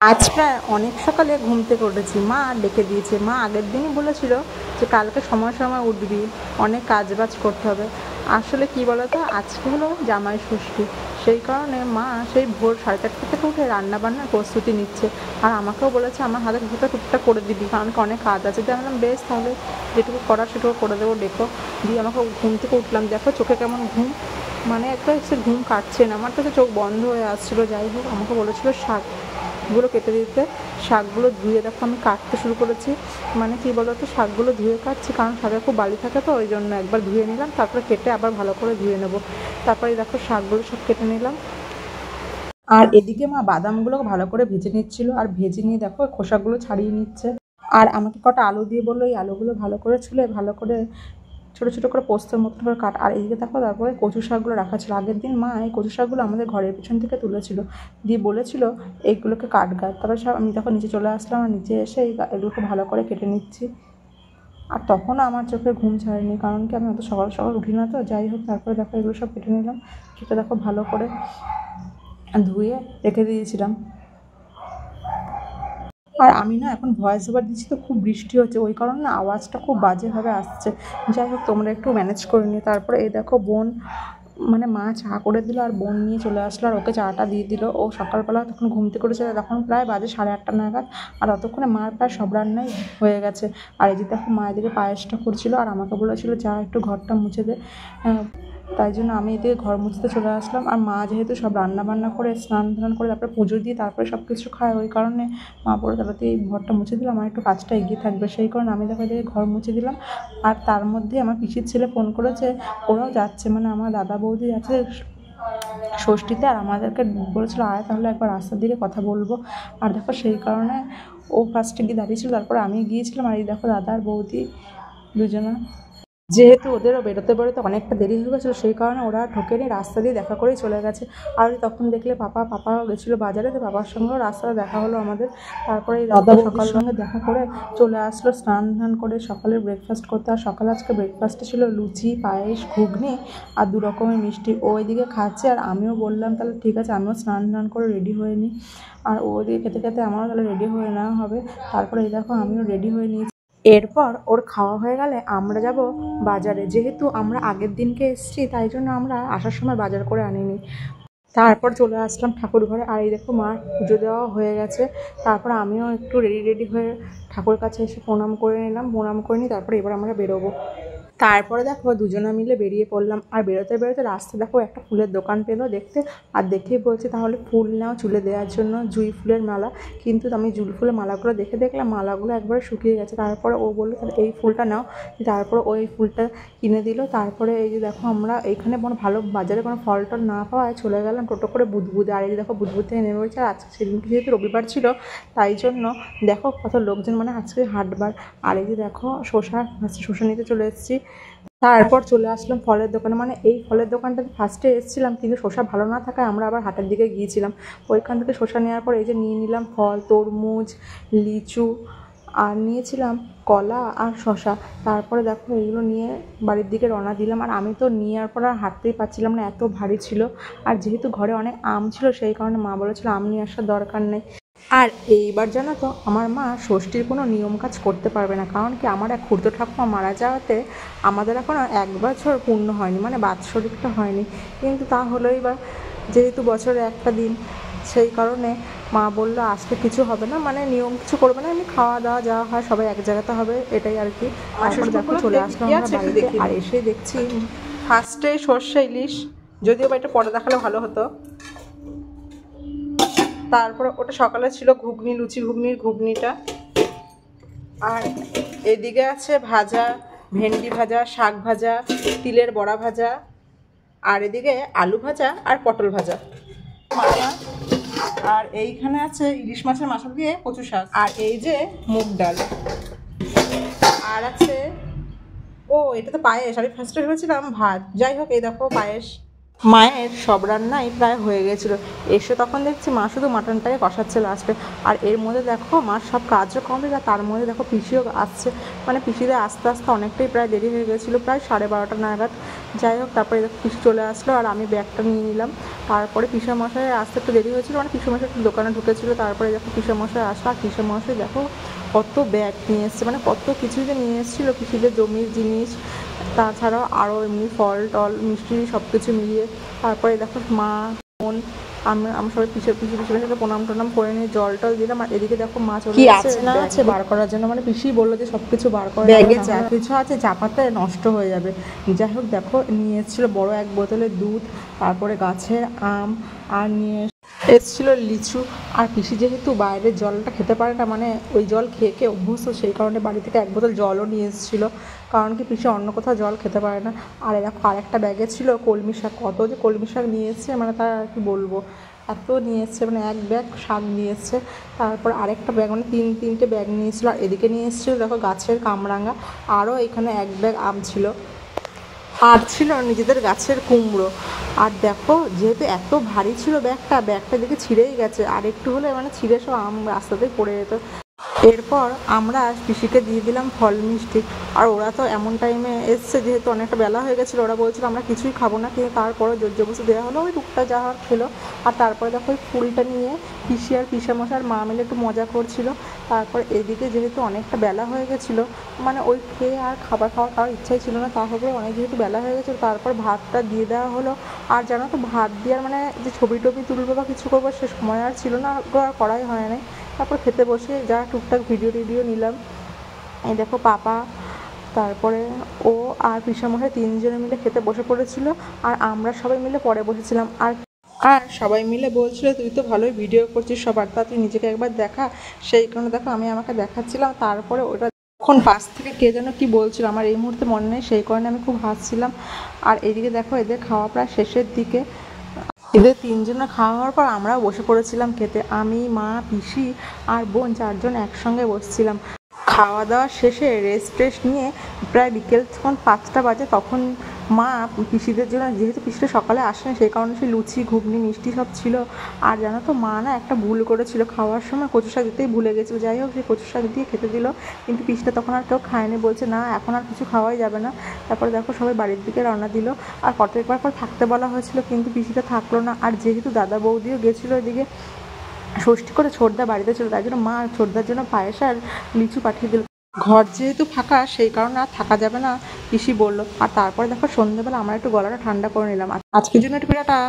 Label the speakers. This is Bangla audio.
Speaker 1: আজ প্রায় অনেক সকালে ঘুম থেকে উঠেছি, মা ডেকে দিয়েছে। মা আগের দিনই বলেছিল যে কালকে সময় সময় উঠবি, অনেক কাজ বাজ করতে হবে। আসলে কি বলতো, আজকে হলো জামাই ষষ্ঠী, সেই কারণে মা সেই ভোর 4:30 থেকে উঠে রান্না বান্নার প্রস্তুতি নিচ্ছে। আর আমাকেও বলেছে আমার হাতে কিছুটা টুকটাক করে দিবি, কারণ কি অনেক কাজ আছে। দিয়ে বললাম বেশ, তাহলে যেটুকু করার সেটুকু করে দেবো, ডেকো। দিয়ে আমাকে ঘুম থেকে উঠলাম, দেখো চোখে কেমন ঘুম, মানে একটা সে ঘুম কাটছে না আমার, তো চোখ বন্ধ হয়ে আসছিলো। যাই হোক, আমাকে বলেছিল শাকগুলো কেটে দিতে। শাকগুলো ধুয়ে দেখো আমি কাটতে শুরু করেছি। মানে কী বলতো, শাকগুলো ধুয়ে কাটছি কারণ শাকে খুব বালি থাকে, তো ওই জন্য একবার ধুয়ে নিলাম, তারপরে কেটে আবার ভালো করে ধুয়ে নেবো। তারপরে দেখো শাকগুলো সব কেটে নিলাম। আর এদিকে মা বাদামগুলো ভালো করে ভেজে নিচ্ছিল, আর ভেজে নিয়ে দেখো খোসাগুলো ছাড়িয়ে নিচ্ছে। আর আমাকে কটা আলু দিয়ে বললো এই আলুগুলো ভালো করে ছুলে ভালো করে ছোটো ছোটো করে পোস্তের মতো করে কাট। আর এইদিকে দেখো তারপরে কচু শাকগুলো রাখা ছিল। আগের দিন মা এই কচু শাকগুলো আমাদের ঘরের পিছন থেকে তুলেছিল, দিয়ে বলেছিল এইগুলোকে কাটগার। তারপরে সব আমি তখন নিচে চলে আসলাম, আর নিচে এসে এগুলোকে ভালো করে কেটে নিচ্ছি। আর তখনও আমার চোখে ঘুম ছাড়েনি, কারণ কি আমি অত সকাল সকাল উঠি না তো। যাই হোক, তারপরে দেখো এগুলো সব কেটে নিলাম, কেটে দেখো ভালো করে ধুয়ে রেখে দিয়েছিলাম। আর আমি না এখন ভয়েস ওভার দিচ্ছি, তো খুব বৃষ্টি হচ্ছে, ওই কারণে না আওয়াজটা খুব বাজেভাবে আসছে। যাই হোক, তোমরা একটু ম্যানেজ করে নিও। তারপরে এই দেখো বোন, মানে মা চা করে দিল, আর বোন নিয়ে চলে আসলো, আর ওকে চাটা দিয়ে দিল। ও সকালবেলা তখন ঘুম থেকে উঠেছে, তখন প্রায় বাজে 8:30 নাগাদ। আর ততক্ষণে মার প্রায় সব রান্নাই হয়ে গেছে। আর এই যে দেখো মা এদিকে পায়েসটা করছিল, আর আমাকে বলেছিল যা একটু ঘরটা মুছে দে। তাই জন্য আমি এদিকে ঘর মুছতে চলে আসলাম। আর মা যেহেতু সব রান্না বান্না করে স্নান টান করে তারপরে পুজো দিয়ে তারপরে সব কিছু খায়, ওই কারণে মা বলে তাহলে এই ঘরটা মুছে দিলাম, আমার একটু কাজটা এগিয়ে থাকবে। সেই কারণে আমি দেখো এদিকে ঘর মুছে দিলাম। আর তার মধ্যে আমার পিসির ছেলে ফোন করেছে, ওরাও যাচ্ছে, মানে আমার দাদা বৌদি যাচ্ছে ষষ্ঠীতে। আর আমাদেরকে বলেছিল আয় তাহলে একবার রাস্তার দিকে কথা বলবো। আর দেখো সেই কারণে ও ফার্স্টে গিয়ে দাঁড়িয়েছিল, তারপরে আমি গিয়েছিলাম। আর এই দেখো দাদা আর বৌদি দুজনা, যেহেতু ওদেরও বেরোতে বেরোতে অনেকটা দেরি হয়ে গেছিলো, সেই কারণে ওরা ঢোকেনি, রাস্তা দিয়ে দেখা করেই চলে গেছে। আর তখন দেখলে পাপা গেছিলো বাজারে, তো পাপার সঙ্গেও রাস্তায় দেখা হলো আমাদের। তারপরে এই দাদা সকাল সঙ্গে দেখা করে চলে আসলো স্নান ধান করে সকালে ব্রেকফাস্ট করতে। আর সকালে আজকে ব্রেকফাস্টে ছিল লুচি, পায়েস, ঘুগনি আর 2 রকমের মিষ্টি। ও এদিকে খাচ্ছে, আর আমিও বললাম তাহলে ঠিক আছে, আমিও স্নান ধান করে রেডি হয়ে নিই। আর ও এদিকে খেতে খেতে আমারও তাহলে রেডি হয়ে নেওয়া হবে। তারপরে এই দেখো আমিও রেডি হয়ে নিয়েছি। এরপর ওর খাওয়া হয়ে গেলে আমরা যাব বাজারে। যেহেতু আমরা আগের দিনকে এসেছি, তাই জন্য আমরা আসার সময় বাজার করে আনিনি। তারপর চলে আসলাম ঠাকুর ঘরে। আর এই দেখো মার পুজো দেওয়া হয়ে গেছে। তারপর আমিও একটু রেডি হয়ে ঠাকুর কাছে এসে প্রণাম করে নিলাম। প্রণাম করে নিই, তারপরে এবার আমরা বেরোবো। তারপরে দেখো দুজনে মিলে বেরিয়ে পড়লাম। আর বেরোতে বেরোতে রাস্তা দেখো একটা ফুলের দোকান পেলো দেখতে, আর দেখেই বলছে তাহলে ফুল নাও চুলে দেওয়ার জন্য, জুঁই ফুলের মালা। কিন্তু আমি জুঁই ফুলের মালাগুলো দেখে দেখলাম মালাগুলো একবারে শুকিয়ে গেছে। তারপরে ও বললো তাহলে এই ফুলটা নাও। তারপরে ওই ফুলটা কিনে দিল। তারপরে এই যে দেখো আমরা এইখানে ভালো বাজারে কোনো ফল টল না পাওয়ায় চলে গেলাম টোটো করে বুদবুদে। আর এই যে দেখো বুদবুদ থেকে নেমে পড়েছে। আর আজকে সেদিনকে যেহেতু রবিবার ছিল, তাই জন্য দেখো কত লোকজন, মানে আজকে হাটবার। আর এই যে দেখো শসা নিতে চলে এসেছি। তারপর চলে আসলাম ফলের দোকানে। মানে এই ফলের দোকানটাতে ফার্স্টে এসেছিলাম, কিন্তু শসা ভালো না থাকায় আমরা আবার হাটের দিকে গিয়েছিলাম। ওইখান থেকে শসা নেওয়ার পর এই যে নিয়ে নিলাম ফল, তরমুজ, লিচু, আর নিয়েছিলাম কলা আর শসা। তারপরে দেখো এইগুলো নিয়ে বাড়ির দিকে রওনা দিলাম। আর আমি তো নেওয়ার পর আর হাঁটতেই পারছিলাম না, এত ভারী ছিল। আর যেহেতু ঘরে অনেক আম ছিল, সেই কারণে মা বলেছিল আম নিয়ে আসার দরকার নেই। আর এইবার জানো তো আমার মা ষষ্ঠীর কোনো নিয়ম কাজ করতে পারবে না, কারণ কি আমার এক খুড়তো ঠাকুমা মারা যাওয়াতে আমাদের এখনও 1 বছর পূর্ণ হয়নি, মানে বাৎসরিকটা হয়নি। কিন্তু তা হলোই বা, যেহেতু বছরে একটা দিন, সেই কারণে মা বললো আজকে কিছু হবে না, মানে নিয়ম কিছু করবে না, এমনি খাওয়া দাওয়া যা হয় সবাই এক জায়গাতে হবে, এটাই আর কি। তারপরে দেখো চলে আসলাম আমরা বাড়িতে। আর এসে দেখছি ফার্স্টে সর্ষে ইলিশ, যদিও বা এটা পরে দেখালে ভালো হতো। তারপর ওটা সকালে ছিল ঘুগনি, লুচি ঘুগনির ঘুগনিটা। আর এদিকে আছে ভাজা, ভেন্ডি ভাজা, শাক ভাজা, তিলের বড়া ভাজা, আর এদিকে আলু ভাজা আর পটল ভাজা। আর এইখানে আছে ইলিশ মাছের মাথা দিয়ে কচু শাক। আর এই যে মুগ ডাল। আর আছে, ও এটা তো পায়েস, আমি ফার্স্টে ভেবেছিলাম ভাত। যাই হোক, এই দেখো পায়েস। মায়ের সব রান্নাই প্রায় হয়ে গেছিলো। এসে তখন দেখছি মা শুধু মাটনটাকে কষাচ্ছে লাস্টে। আর এর মধ্যে দেখো মার সব কাজও কমপ্লিট, আর তার মধ্যে দেখো পিসিও আসছে, মানে পিসিদের আস্তে আস্তে অনেকটাই প্রায় দেরি হয়ে গেছিলো, প্রায় 12:30 নাগাদ। যাই হোক, তারপরে দেখো পিসি চলে আসলো আর আমি ব্যাগটা নিয়ে নিলাম। তারপরে পিসেমশাই আসতে একটু দেরি হয়েছিলো, মানে পিসেমশাই একটু দোকানে ঢুকেছিলো। তারপরে দেখো পিসেমশাই আসলো, আর পিসেমশাই দেখো কত ব্যাগ নিয়ে এসছে, মানে কত কিছু যে নিয়ে এসেছিলো পিসিদের জমির জিনিস, তাছাড়াও আরও এমনি ফল টল মিষ্টি সব কিছু মিলিয়ে। তারপরে দেখো মা, বোন, আমি সবাই পিসির সাথে প্রণাম টনাম করে নিয়ে জল টল দিলাম। আর এদিকে দেখো মা চলে আসছে না আছে বার করার জন্য, মানে পিসি বললো যে সব কিছু বার করে, ব্যাগে যা কিছু আছে চাপাতে নষ্ট হয়ে যাবে। যাই হোক দেখো নিয়ে এসেছিলো বড় এক বোতলে দুধ, তারপরে গাছের আম, আর নিয়ে এসেছিলো লিচু। আর পিসি যেহেতু বাইরের জলটা খেতে পারে না, মানে ওই জল খেয়ে খেয়ে অভ্যস্ত, সেই কারণে বাড়ি থেকে এক বোতল জলও নিয়ে এসেছিলো, কারণ কি পিসি অন্য কোথাও জল খেতে পারে না। আর এরকম আরেকটা ব্যাগে ছিল কলমি শাক, কত যে কলমি শাক নিয়ে এসছে মানে তা আর কি বলবো, এত নিয়ে এসছে, মানে এক ব্যাগ শাক নিয়ে এসছে। তারপর আরেকটা ব্যাগ, মানে তিনটে ব্যাগ নিয়ে এসেছিলো। আর এদিকে নিয়ে এসেছিলো দেখো গাছের কামরাঙা, আরও এখানে এক ব্যাগ আম ছিল, আর ছিল নিজেদের গাছের কুমড়ো। আর দেখো যেহেতু এত ভারী ছিল ব্যাগটা দিকে ছিঁড়েই গেছে, আর একটু হলে মানে ছিঁড়ে সব আম রাস্তাতেই পড়ে যেত। এরপর আমরা পিসিকে দিয়ে দিলাম ফল মিষ্টি। আর ওরা তো এমন টাইমে এসছে যেহেতু অনেকটা বেলা হয়ে গেছিলো, ওরা বলছিল আমরা কিছুই খাবো না, কিন্তু তারপরে জোর জবরদস্তি দেওয়া হলো, ওই টুকটা যা হওয়ার খেলো। আর তারপরে দেখো ওই ফুলটা নিয়ে পিসি আর পিসেমশাই আর মা মিলে একটু মজা করছিল। তারপর এদিকে যেহেতু অনেকটা বেলা হয়ে গেছিলো, মানে ওই খেয়ে আর খাবার খাওয়ার কারোর ইচ্ছাই ছিল না, তারপরে অনেক যেহেতু বেলা হয়ে গেছিলো, তারপর ভাতটা দিয়ে দেওয়া হলো। আর জানো তো ভাত দেওয়ার মানে যে ছবি টবি তুলবো বা কিছু করবো সে সময় আর ছিল না, আর করাই হয় নাই। তারপর খেতে বসে যা টুকটাক ভিডিও টিডিও নিলাম। এই দেখো পাপা, তারপরে ও আর পিসেমশাই তিনজনে মিলে খেতে বসে পড়েছিল, আর আমরা সবাই মিলে পরে বসেছিলাম। আর সবাই মিলে বলছিল তুই তো ভালোই ভিডিও করছিস সবার, তা তুই নিজেকে একবার দেখা, সেই কারণে দেখো আমি আমাকে দেখাচ্ছিলাম। তারপরে ওটা তখন পাশ থেকে কে যেন কি বলছিল, আমার এই মুহূর্তে মনে নেই, সেই কারণে আমি খুব হাসছিলাম। আর এদিকে দেখো এদের খাওয়া প্রায় শেষের দিকে, এদের তিনজনের খাওয়া হওয়ার পর আমরাও বসে পড়েছিলাম খেতে, আমি, মা, পিসি আর বোন চারজন একসঙ্গে বসছিলাম। খাওয়া দাওয়া শেষে রেস্ট টেস্ট নিয়ে প্রায় বিকেল যখন 5টা বাজে, তখন মা পিসিদের জন্য, যেহেতু পিসিটা সকালে আসেনি সেই কারণে সে লুচি ঘুগনি মিষ্টি সব ছিল। আর জানো তো মা না একটা ভুল করেছিল, খাওয়ার সময় কচু শাক দিতেই ভুলে গেছিলো। যাই হোক সে কচু শাক দিয়ে খেতে দিল, কিন্তু পিসিটা তখন আর কেউ খায়নি, বলছে না এখন আর কিছু খাওয়াই যাবে না। তারপরে দেখো সবাই বাড়ির দিকে রওনা দিল। আর কতবার পর থাকতে বলা হয়েছিল, কিন্তু পিসিটা থাকলো না। আর যেহেতু দাদা বৌদিও গেছিলো এদিকে ষষ্ঠী করে, ছোটদা বাড়িতে ছিল, তাই জন্য মা ছোটদার জন্য পায়েস আর লিচু পাঠিয়ে দিল। ঘর যেহেতু ফাঁকা সেই কারণে আর থাকা যাবে না পিসি বললো। আর তারপরে দেখো সন্ধ্যেবেলা আমরা একটু গলাটা ঠান্ডা করে নিলাম। আজকের জন্য একটু টাটা।